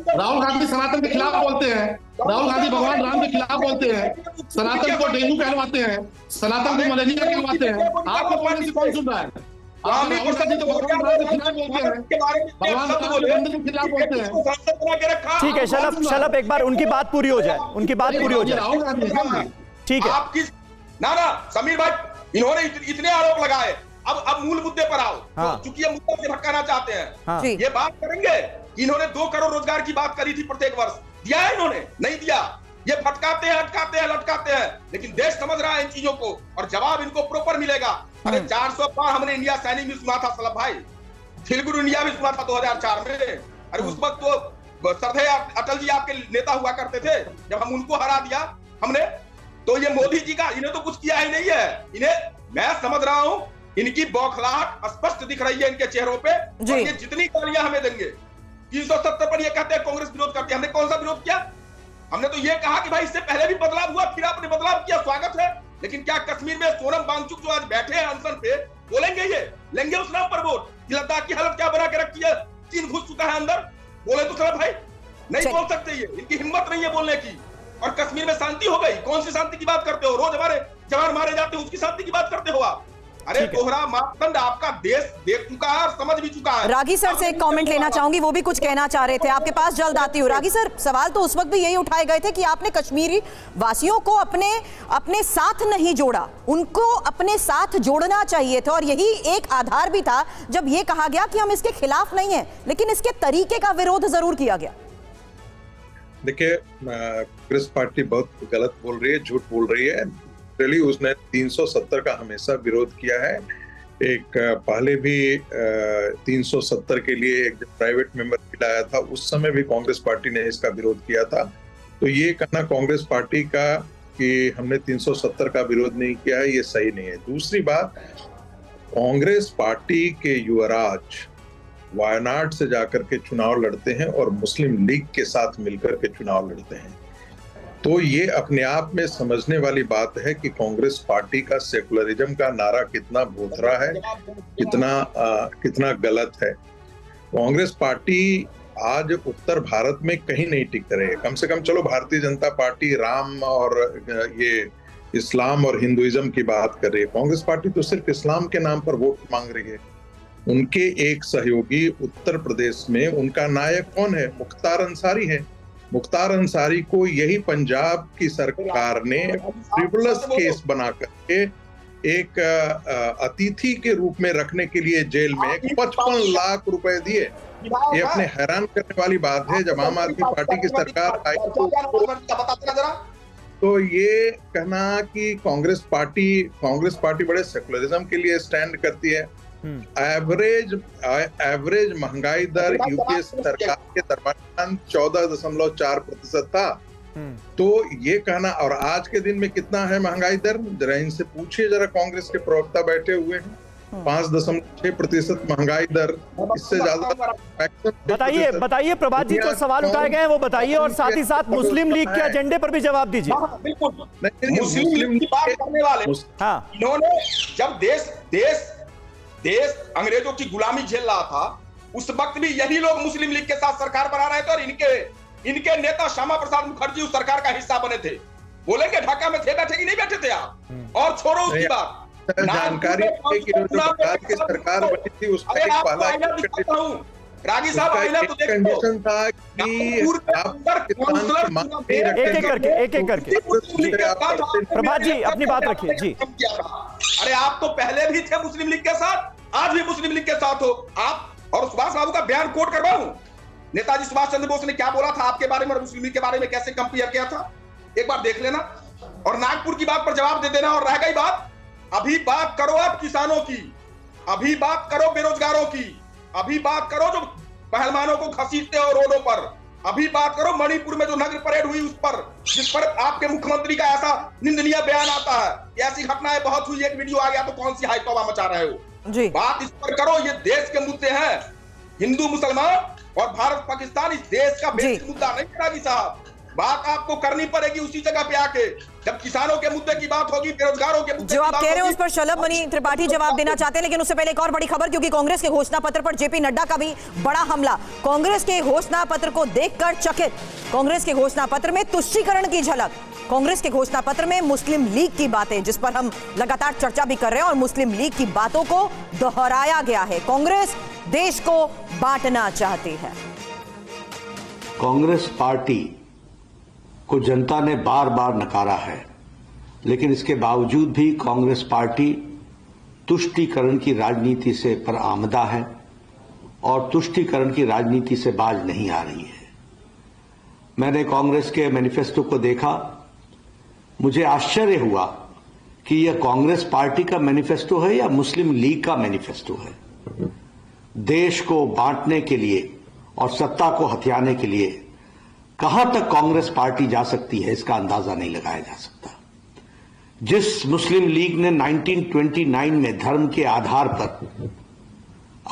S6: राहुल गांधी सनातन के खिलाफ बोलते हैं, राहुल गांधी भगवान राम के खिलाफ बोलते हैं, सनातन को डेंगू कहलवाते हैं, सनातन को मलेरिया कहलवाते हैं। आपको बोलने से कौन सुन रहा है? राहुल गांधी तो भगवान राम के खिलाफ बोलते हैं, भगवान राम के मंदिर के खिलाफ बोलते हैं।
S1: ठीक है शलभ एक बार उनकी बात पूरी हो जाए, उनकी बात पूरी हो जाए।
S6: राहुल गांधी
S1: ठीक है।
S7: आप किस ना समीर भाई, इन्होंने इतने आरोप लगाए, अब मूल मुद्दे पर आओ।
S1: हाँ।
S7: चूंकि ये मुद्दा से भटकाना चाहते हैं,
S1: हाँ।
S7: ये बात करेंगे कि इन्होंने 2 करोड़ रोजगार की बात करी थी प्रत्येक वर्ष, दिया है इन्होंने? नहीं दिया। ये भटकाते हैं, अटकाते हैं, लटकाते हैं, लेकिन देश समझ रहा है इन चीजों को और जवाब इनको प्रॉपर मिलेगा। अरे 400 पार हमने इंडिया सैनिक में सुना था सलभ भाई, थिलगुरु इंडिया भी सुना था 2004 में। अरे उस वक्त तो श्रद्धेय अटल जी आपके नेता हुआ करते थे, जब हम उनको हरा दिया हमने, तो ये मोदी जी का, इन्हें तो कुछ किया ही नहीं है। इन्हें मैं समझ रहा हूं, इनकी बौखलाहट स्पष्ट दिख रही है इनके चेहरों पे। और ये जितनी गालियां हमें देंगे, 370 पर ये कहते हैं कांग्रेस विरोध करती है, हमने कौन सा विरोध किया? हमने तो ये कहा कि भाई इससे पहले भी बदलाव हुआ, फिर आपने बदलाव किया, स्वागत है। लेकिन क्या कश्मीर में सोनम वांगचुक जो आज बैठे हैं अनशन पे, बोलेंगे ये, लेंगे उस नाम पर वोट कि लद्दाख की हालत क्या बना के रखी है, चीन घुस चुका है अंदर? बोले तो सर भाई, नहीं बोल सकते, ये इनकी हिम्मत नहीं है बोलने की। और कश्मीर में शांति हो गई, कौन सी शांति की बात करते हो? रोज हमारे जवान मारे जाते हैं, उसकी शांति की बात करते हो आप? अरे दोहरा मापदंड आपका देश देख चुका है और समझ भी चुका है।
S2: रागी सर से एक कमेंट लेना चाहूंगी, वो भी कुछ कहना चाह रहे थे, आपके पास जल्द आती हूँ। रागी सर, सवाल तो उस वक्त भी यही उठाए गए थे कि आपने कश्मीरी वासियों को अपने साथ नहीं जोड़ा, उनको अपने साथ जोड़ना चाहिए था, और यही एक आधार भी था जब ये कहा गया कि हम इसके खिलाफ नहीं है, लेकिन इसके तरीके का विरोध जरूर किया गया।
S8: देखिए, कांग्रेस पार्टी बहुत गलत बोल रही है, झूठ बोल रही है। रियली उसने 370 का हमेशा विरोध किया है। एक पहले भी 370 के लिए एक प्राइवेट मेंबर बिल आया था, उस समय भी कांग्रेस पार्टी ने इसका विरोध किया था। तो ये कहना कांग्रेस पार्टी का कि हमने 370 का विरोध नहीं किया है, ये सही नहीं है। दूसरी बात, कांग्रेस पार्टी के युवराज वायनाड से जाकर के चुनाव लड़ते हैं और मुस्लिम लीग के साथ मिलकर के चुनाव लड़ते हैं। तो ये अपने आप में समझने वाली बात है कि कांग्रेस पार्टी का सेकुलरिज्म का नारा कितना भोथरा है, कितना गलत है। कांग्रेस पार्टी आज उत्तर भारत में कहीं नहीं टिक रही है। कम से कम चलो भारतीय जनता पार्टी राम और ये इस्लाम और हिंदुइज्म की बात कर रही है, कांग्रेस पार्टी तो सिर्फ इस्लाम के नाम पर वोट मांग रही है। उनके एक सहयोगी उत्तर प्रदेश में, उनका नायक कौन है? मुख्तार अंसारी है। मुख्तार अंसारी को यही पंजाब की सरकार ने फ्रिवलस केस बना करके एक अतिथि के रूप में रखने के लिए जेल में 55 लाख रुपए दिए। ये अपने हैरान करने वाली बात है। जब आम आदमी पार्टी की सरकार आई तो ये कहना कि कांग्रेस पार्टी बड़े सेकुलरिज्म के लिए स्टैंड करती है। एवरेज महंगाई दर यूपीए सरकार के दरमियान 14.4% था। तो ये कहना, और आज के दिन में कितना है महंगाई दर? जरा इनसे पूछिए, जरा कांग्रेस के प्रवक्ता बैठे हुए हैं, 5.6% महंगाई दर, इससे ज्यादा।
S1: बताइए प्रभात जी, जो सवाल उठाए गए हैं वो बताइए, और साथ ही साथ मुस्लिम लीग के एजेंडे पर भी जवाब दीजिए।
S7: मुस्लिम लीग की बात करने वाले, इन्होंने जब देश अंग्रेजों की गुलामी झेल रहा था, उस वक्त भी यही लोग मुस्लिम लीग के साथ सरकार बना रहे थे, और इनके नेता श्यामा प्रसाद मुखर्जी उस सरकार का हिस्सा बने थे। बोलेंगे ढाका में थे बैठे कि नहीं बैठे थे आप? और छोड़ो उसकी बात,
S8: जानकारी है कि जो की सरकार बनी थी उसका एक पहला
S7: रागी साहब आईना तो
S8: कंडीशन था कि
S1: एक एक करके प्रभात जी अपनी बात रखिए जी।
S7: अरे आप तो पहले भी थे मुस्लिम लीग के साथ, आज भी मुस्लिम लीग के साथ हो आप। और सुभाष बाबू का बयान कोट करवाऊं, नेताजी सुभाष चंद्र बोस ने क्या बोला था आपके बारे में और मुस्लिम लीग के बारे में कैसे कंपेयर किया था, एक बार देख लेना और नागपुर की बात पर जवाब दे देना। और रह गई बात, अभी बात करो आप किसानों की, अभी बात करो बेरोजगारों की, अभी बात करो जो पहलवानों को घसीटते हो रोडों पर, अभी बात करो मणिपुर में जो नग्न परेड हुई उस पर, जिस पर आपके मुख्यमंत्री का ऐसा निंदनीय बयान आता है। ऐसी घटनाएं बहुत हुई, एक वीडियो आ गया तो कौन सी हाई तौबा मचा रहे हो जी। बात इस पर करो, ये देश के मुद्दे हैं, हिंदू मुसलमान और भारत पाकिस्तान इस देश का बेसिक मुद्दा नहीं है रागी साहब। बात आपको करनी पड़ेगी उसी जगह पे आके, जब किसानों के मुद्दे की बात होगी, बेरोजगारों के मुद्दे
S2: जो
S7: की
S2: आप
S7: बात
S2: कह रहे हो
S7: होगी।
S2: उस पर शलभ मणि त्रिपाठी जवाब देना चाहते हैं, लेकिन उससे पहले एक और बड़ी खबर, क्योंकि कांग्रेस के घोषणा पत्र पर जेपी नड्डा का भी बड़ा हमला। कांग्रेस के घोषणा पत्र को देखकर चकित। कांग्रेस के घोषणा पत्र में तुष्टीकरण की झलक। कांग्रेस के घोषणा पत्र में मुस्लिम लीग की बातें, जिस पर हम लगातार चर्चा भी कर रहे हैं, और मुस्लिम लीग की बातों को दोहराया गया है। कांग्रेस देश को बांटना चाहती है।
S11: कांग्रेस पार्टी को जनता ने बार बार नकारा है, लेकिन इसके बावजूद भी कांग्रेस पार्टी तुष्टीकरण की राजनीति से बरआमदा है और तुष्टीकरण की राजनीति से बाज नहीं आ रही है। मैंने कांग्रेस के मैनिफेस्टो को देखा, मुझे आश्चर्य हुआ कि यह कांग्रेस पार्टी का मैनिफेस्टो है या मुस्लिम लीग का मैनिफेस्टो है। देश को बांटने के लिए और सत्ता को हथियाने के लिए कहां तक कांग्रेस पार्टी जा सकती है, इसका अंदाजा नहीं लगाया जा सकता। जिस मुस्लिम लीग ने 1929 में धर्म के आधार पर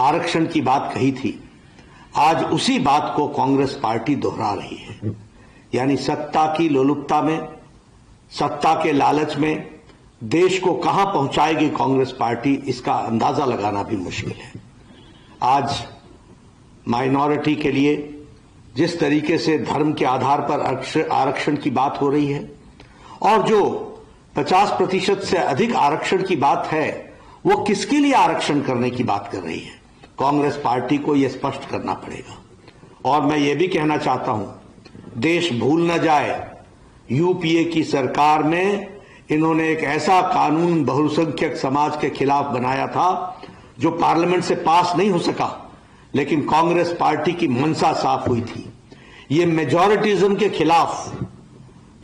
S11: आरक्षण की बात कही थी, आज उसी बात को कांग्रेस पार्टी दोहरा रही है। यानी सत्ता की लोलुपता में, सत्ता के लालच में देश को कहां पहुंचाएगी कांग्रेस पार्टी, इसका अंदाजा लगाना भी मुश्किल है। आज माइनॉरिटी के लिए जिस तरीके से धर्म के आधार पर आरक्षण की बात हो रही है, और जो 50% से अधिक आरक्षण की बात है, वो किसके लिए आरक्षण करने की बात कर रही है, कांग्रेस पार्टी को यह स्पष्ट करना पड़ेगा। और मैं ये भी कहना चाहता हूं, देश भूल न जाए, यूपीए की सरकार में इन्होंने एक ऐसा कानून बहुसंख्यक समाज के खिलाफ बनाया था जो पार्लियामेंट से पास नहीं हो सका, लेकिन कांग्रेस पार्टी की मंशा साफ हुई थी। ये मेजॉरिटिज्म के खिलाफ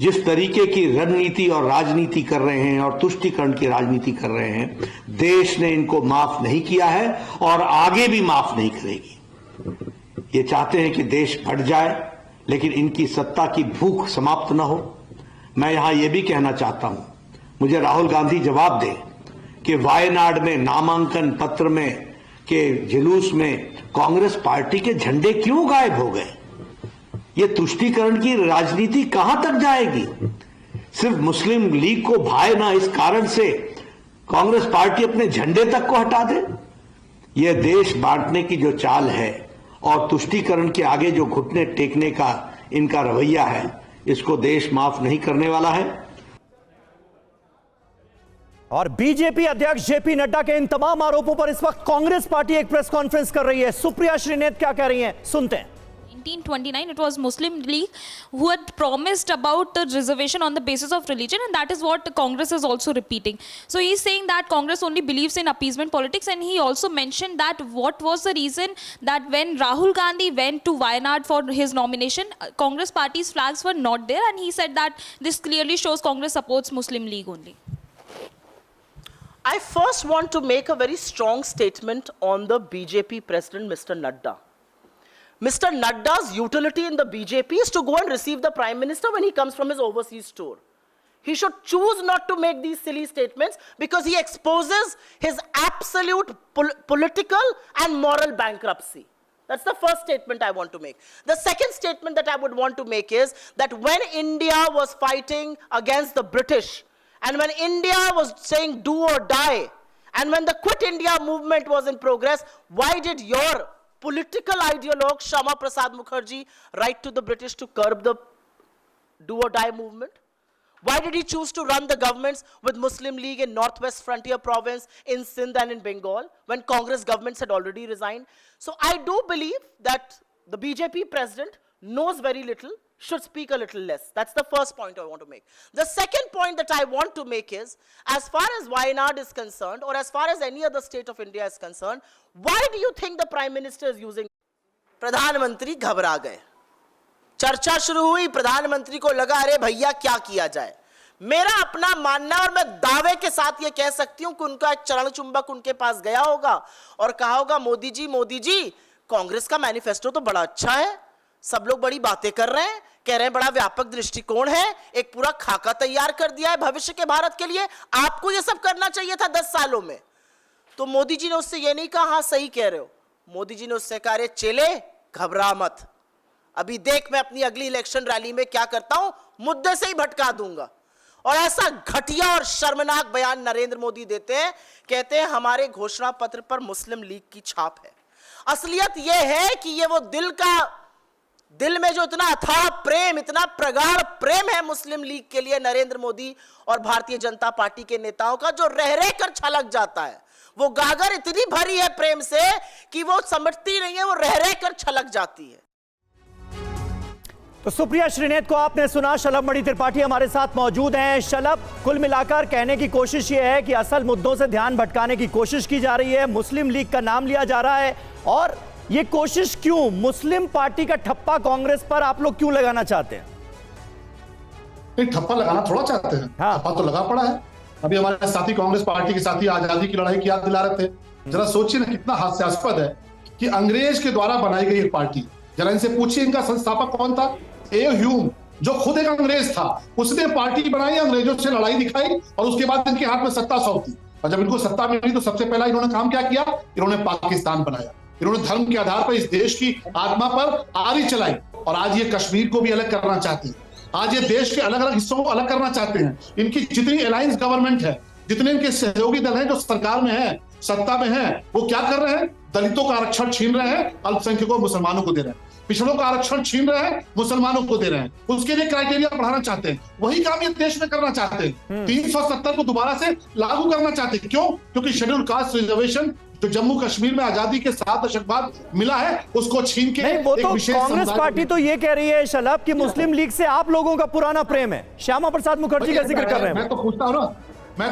S11: जिस तरीके की रणनीति और राजनीति कर रहे हैं और तुष्टीकरण की राजनीति कर रहे हैं, देश ने इनको माफ नहीं किया है और आगे भी माफ नहीं करेगी। ये चाहते हैं कि देश बढ़ जाए, लेकिन इनकी सत्ता की भूख समाप्त न हो। मैं यहां यह भी कहना चाहता हूं, मुझे राहुल गांधी जवाब दे कि वायनाड में नामांकन पत्र में के जुलूस में कांग्रेस पार्टी के झंडे क्यों गायब हो गए? ये तुष्टीकरण की राजनीति कहां तक जाएगी? सिर्फ मुस्लिम लीग को भाए ना, इस कारण से कांग्रेस पार्टी अपने झंडे तक को हटा दे। यह देश बांटने की जो चाल है और तुष्टीकरण के आगे जो घुटने टेकने का इनका रवैया है, इसको देश माफ नहीं करने वाला है।
S1: और बीजेपी अध्यक्ष जेपी नड्डा के इन तमाम आरोपों पर इस वक्त कांग्रेस पार्टी एक प्रेस कॉन्फ्रेंस कर रही है। सुप्रिया श्रीनेत क्या कह रही हैं, सुनते हैं।
S12: 1929 it was Muslim League who had promised about the reservation on the basis of religion, and that is what Congress is also repeating. So he is saying that Congress only believes in appeasement politics, and he also mentioned that what was the reason that when Rahul Gandhi went to Wayanad for his nomination, Congress party's flags were not there, and he said that this clearly shows Congress supports Muslim League only.
S13: I first want to make a very strong statement on the BJP president, Mr. Nadda. Mr. Nadda's utility in the BJP is to go and receive the Prime Minister when he comes from his overseas tour. He should choose not to make these silly statements because he exposes his absolute political and moral bankruptcy. That's the first statement I want to make. The second statement that I would want to make is that when India was fighting against the British, and when India was saying do or die, and when the Quit India movement was in progress, why did your political ideologue Shama Prasad Mukherjee write to the British to curb the do or die movement? Why did he choose to run the governments with Muslim League in Northwest Frontier Province, in Sindh and in Bengal, when Congress governments had already resigned? So I do believe that the BJP president knows very little, should speak a little less. That's the first point I want to make. The second point that I want to make is, as far as Wayanad is concerned, or as far as any other state of India is concerned, why do you think the Prime Minister is using? प्रधानमंत्री घबरा गए, चर्चा शुरू हुई, प्रधानमंत्री को लगा अरे भैया क्या किया जाए। मेरा अपना मानना, और मैं दावे के साथ ये कह सकती हूं कि उनका एक चरण चुंबक उनके पास गया होगा और कहा होगा मोदी जी, कांग्रेस का मैनिफेस्टो तो बड़ा अच्छा है, सब लोग बड़ी बातें कर रहे हैं, कह रहे हैं बड़ा व्यापक दृष्टिकोण है, एक पूरा खाका तैयार कर दिया है भविष्य के भारत के लिए, आपको ये सब करना चाहिए था 10 सालों में। तो मोदी जी ने उससे ये नहीं कहा हाँ सही कह रहे हो, मोदी जी ने उससे कहा अरे चेले घबरा मत, अभी देख मैं अपनी अगली इलेक्शन रैली में क्या करता हूं, मुद्दे से ही भटका दूंगा। और ऐसा घटिया और शर्मनाक बयान नरेंद्र मोदी देते हैं, कहते हैं हमारे घोषणा पत्र पर मुस्लिम लीग की छाप है। असलियत यह है कि ये वो दिल में जो इतना अथाह प्रेम, इतना प्रगाढ़ प्रेम है मुस्लिम लीग के लिए नरेंद्र मोदी और भारतीय जनता पार्टी के नेताओं का, जो रह रह कर छलक जाता है। वो गागर इतनी भरी है प्रेम से कि वो समझती नहीं है, वो रह रह कर छलक जाती है।
S1: तो सुप्रिया श्रीनेत को आपने सुना, शलभ मणि त्रिपाठी हमारे साथ मौजूद हैं। शलभ, कुल मिलाकर कहने की कोशिश ये है कि असल मुद्दों से ध्यान भटकाने की कोशिश की जा रही है, मुस्लिम लीग का नाम लिया जा रहा है, और ये कोशिश क्यों? मुस्लिम पार्टी का ठप्पा कांग्रेस पर आप लोग क्यों लगाना चाहते हैं?
S6: नहीं, ठप्पा लगाना थोड़ा चाहते हैं, ठप्पा तो लगा पड़ा है। अभी हमारे साथी कांग्रेस पार्टी के साथी आजादी की लड़ाई की याद दिला रहे थे। जरा सोचिए ना, कितना हास्यास्पद है कि अंग्रेज के द्वारा बनाई गई एक पार्टी। जरा इनसे पूछिए इनका संस्थापक कौन था? ए ह्यूम, जो खुद एक अंग्रेज था, उसने पार्टी बनाई, अंग्रेजों से लड़ाई दिखाई और उसके बाद इनके हाथ में सत्ता सौंपी। और जब इनको सत्ता मिली तो सबसे पहला इन्होंने काम क्या किया? इन्होंने पाकिस्तान बनाया। इन्होंने धर्म के आधार पर इस देश की आत्मा पर आरी चलाई और आज ये कश्मीर को भी अलग करना चाहते हैं। आज ये देश के अलग अलग हिस्सों को अलग करना चाहते हैं। इनकी जितनी अलायंस गवर्नमेंट है, जितने इनके सहयोगी दल हैं जो सरकार में है, सत्ता में है, वो क्या कर रहे हैं? दलितों का आरक्षण छीन रहे हैं, अल्पसंख्यकों मुसलमानों को दे रहे हैं, पिछड़ों का आरक्षण छीन रहे हैं, मुसलमानों को दे रहे हैं, उसके लिए क्राइटेरिया बढ़ाना चाहते हैं। वही काम ये देश में करना चाहते हैं। 370 को दोबारा से लागू करना चाहते हैं। क्यों? क्योंकि शेड्यूल कास्ट रिजर्वेशन जो जम्मू कश्मीर में आजादी के 7 दशक बाद मिला है, उसको छीन के
S1: नहीं, वो तो कांग्रेस पार्टी तो ये कह रही है शलभ कि मुस्लिम लीग से आप लोगों का पुराना प्रेम है। श्यामा प्रसाद मुखर्जी का जिक्र कर रहे हैं।
S6: मैं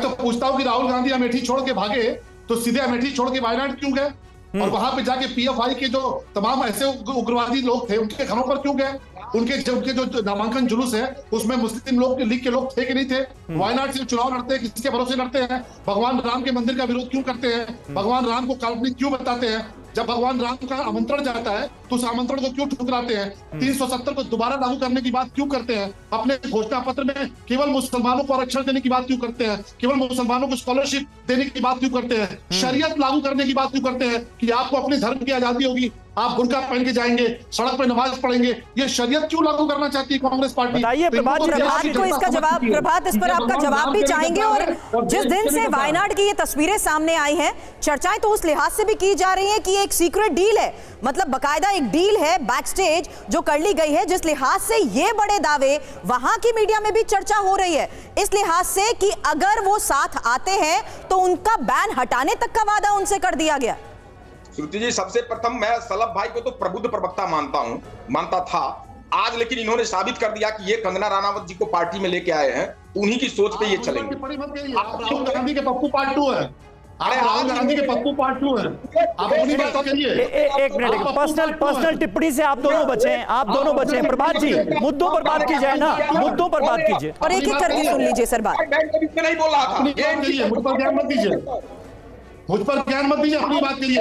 S6: तो पूछता हूँ कि राहुल गांधी अमेठी छोड़ के भागे तो सीधे अमेठी छोड़ के वायनाड क्यों गए? और वहां पे जाके पीएफआई के जो तमाम ऐसे उग्रवादी लोग थे उनके घरों पर क्यों गए? उनके जो नामांकन जुलूस है उसमें मुस्लिम लोग लीग के लोग थे कि नहीं थे? वायनाड से चुनाव लड़ते हैं, किसके भरोसे लड़ते हैं? भगवान राम के मंदिर का विरोध क्यों करते हैं? भगवान राम को काल्पनिक क्यों बताते हैं? जब भगवान राम का आमंत्रण जाता है तो उस आमंत्रण को क्यों ठुकराते हैं? 370 को दोबारा लागू करने की बात क्यों करते हैं? अपने घोषणा पत्र में केवल मुसलमानों को आरक्षण देने की बात क्यों करते हैं? केवल मुसलमानों को स्कॉलरशिप देने की बात क्यों करते हैं? शरीयत लागू करने की बात क्यों करते हैं कि आपको अपने धर्म की आजादी होगी, आप बुर्का पहन के जाएंगे, सड़क पर नमाज पढ़ेंगे? ये शरीयत क्यों लागू करना चाहती है कांग्रेस पार्टी?
S2: प्रभात को इसका जवाब, प्रभात इस पर आपका जवाब भी चाहेंगे। और जिस दिन से वायनाड की ये तस्वीरें सामने आई हैं, चर्चाएं तो उस लिहाज से भी की जा रही हैं कि एक सीक्रेट डील है, मतलब बकायदा एक डील है बैक स्टेज जो कर ली गई है, जिस लिहाज से ये बड़े दावे वहां की मीडिया में भी चर्चा हो रही है, इस लिहाज से कि अगर वो साथ आते हैं तो उनका बैन हटाने तक का वादा उनसे कर दिया गया।
S7: श्रुति जी, सबसे प्रथम मैं शलभ भाई को तो प्रबुद्ध प्रवक्ता मानता था। आज लेकिन इन्होंने साबित कर दिया कि ये कंगना रनावत जी को पार्टी में लेके आए हैं, उन्हीं की सोच पे ये चलेंगे।
S6: राहुल गांधी के पप्पू पार्ट 2 है। राहुल गांधी के पप्पू पार्ट 2 है। आप अपनी बात करिए।
S1: एक मिनट, पर्सनल टिप्पणी से आप दोनों बचे। प्रभात जी, मुद्दों पर बात की जाए ना, मुद्दों पर बात कीजिए
S2: और एक एक करके सुन लीजिए सर बात।
S7: नहीं बोल रहा था,
S6: मुझ पर ध्यान मत दीजिए, अपनी बात करिए।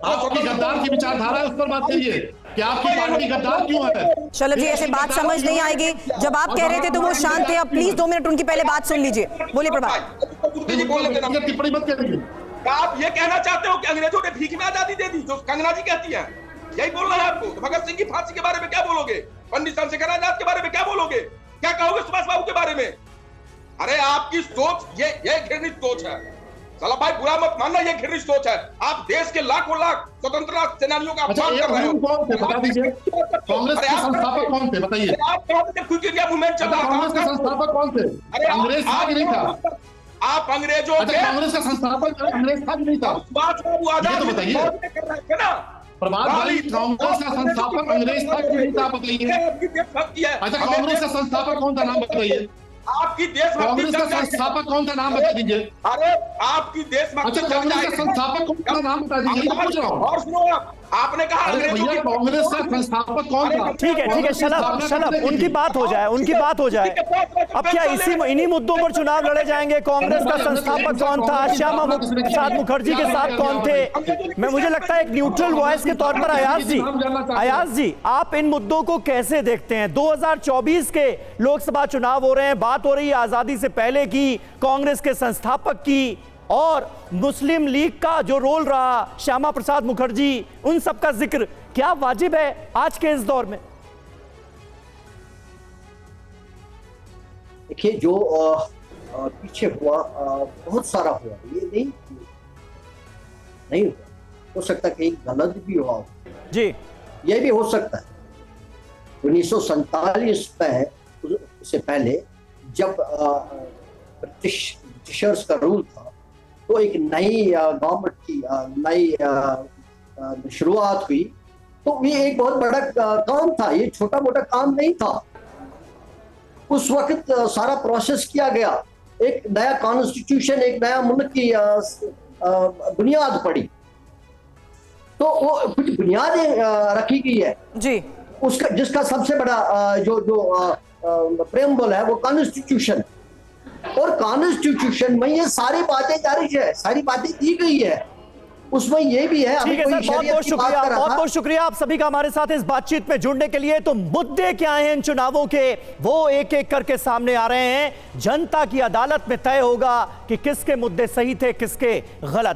S6: आपकी गद्दार की विचारधारा है, उस पर बात करिए कि आपकी पार्टी गद्दार क्यों है।
S2: शलभ जी, ऐसे बात समझ नहीं आएगी। जब आप कह रहे थे तो वो शांत थे, अब प्लीज 2 मिनट उनकी पहले बात सुन लीजिए। बोलिए प्रभात।
S6: टिप्पणी मत करिए।
S7: आप ये कहना चाहते हो कि अंग्रेजों ने भीख में आजादी दे दी, जो कंगना जी कहती है? यही बोलना है आपको? तो भगत सिंह की फांसी के बारे में क्या बोलोगे? पंडित चंद्रशेखर आजाद के बारे में क्या बोलोगे? क्या कहोगे सुभाष बाबू के बारे में? अरे आपकी सोच ये घृणित सोच है। शलभ भाई, बुरा मत मानना, ये घृणित सोच है। आप देश के लाखों स्वतंत्रता सेनानियों का अपमान कर रहे हो।
S6: बता दीजिए, कांग्रेस के संस्थापक कौन थे? बताइए।
S7: आप क्विट इंडिया मूवमेंट चल रहा था,
S6: कांग्रेस के संस्थापक कौन थे? अंग्रेज था कि नहीं था?
S7: आप अंग्रेजों के
S6: कांग्रेस का संस्थापक अंग्रेज था कि नहीं था?
S7: सुभाष बाबू आजाद
S6: तो बताइए। प्रभात भाई, कांग्रेस का संस्थापक अंग्रेज था कि नहीं था? बताइए। अच्छा, कांग्रेस का संस्थापक कौन था? नाम बताइए।
S7: आपकी देशभक्ति
S6: कांग्रेस का संस्थापक कौन था? नाम बता दीजिए।
S7: अरे आपकी देशभक्ति।
S6: अच्छा, कांग्रेस का संस्थापक कौन था? नाम बता दीजिए। पूछ रहा हूँ।
S7: और सुनो, आपने कहा
S6: भैया कांग्रेस का संस्थापक कौन था?
S1: ठीक है, शलभ उनकी बात हो जाए। अब क्या इन्हीं मुद्दों पर चुनाव लड़े जाएंगे? कांग्रेस का संस्थापक कौन था? श्यामा प्रसाद मुखर्जी के साथ कौन थे? मुझे लगता है एक न्यूट्रल वॉइस के तौर पर अयाज जी, आप इन मुद्दों को कैसे देखते हैं? 2024 के लोकसभा चुनाव हो रहे हैं, बात हो रही है आजादी से पहले की, कांग्रेस के संस्थापक की, और मुस्लिम लीग का जो रोल रहा, श्यामा प्रसाद मुखर्जी, उन सब का जिक्र क्या वाजिब है आज के इस दौर में?
S10: देखिए जो पीछे हुआ बहुत सारा हुआ, ये नहीं हुआ। हो सकता है कहीं गलत भी हुआ हो
S1: जी,
S10: ये भी हो सकता है। 1947 में, उससे पहले जब ब्रिटिशर्स का रूल था, तो एक नई गवर्नमेंट की नई शुरुआत हुई, तो ये एक बहुत बड़ा काम था, ये छोटा मोटा काम नहीं था। उस वक्त सारा प्रोसेस किया गया, एक नया कॉन्स्टिट्यूशन, एक नया मुल्क की बुनियाद पड़ी, तो वो कुछ बुनियादें रखी गई है
S2: जी,
S10: उसका, जिसका सबसे बड़ा जो प्रेम्बल है वो कॉन्स्टिट्यूशन, और कॉन्स्टिट्यूशन में ये सारी बातें जारी है, सारी बातें दी गई है, उसमें ये भी है।
S1: ठीक है सर, बहुत बहुत शुक्रिया, बहुत बहुत शुक्रिया आप सभी का हमारे साथ इस बातचीत में जुड़ने के लिए। तो मुद्दे क्या हैं इन चुनावों के, वो एक एक करके सामने आ रहे हैं। जनता की अदालत में तय होगा कि किसके मुद्दे सही थे, किसके गलत।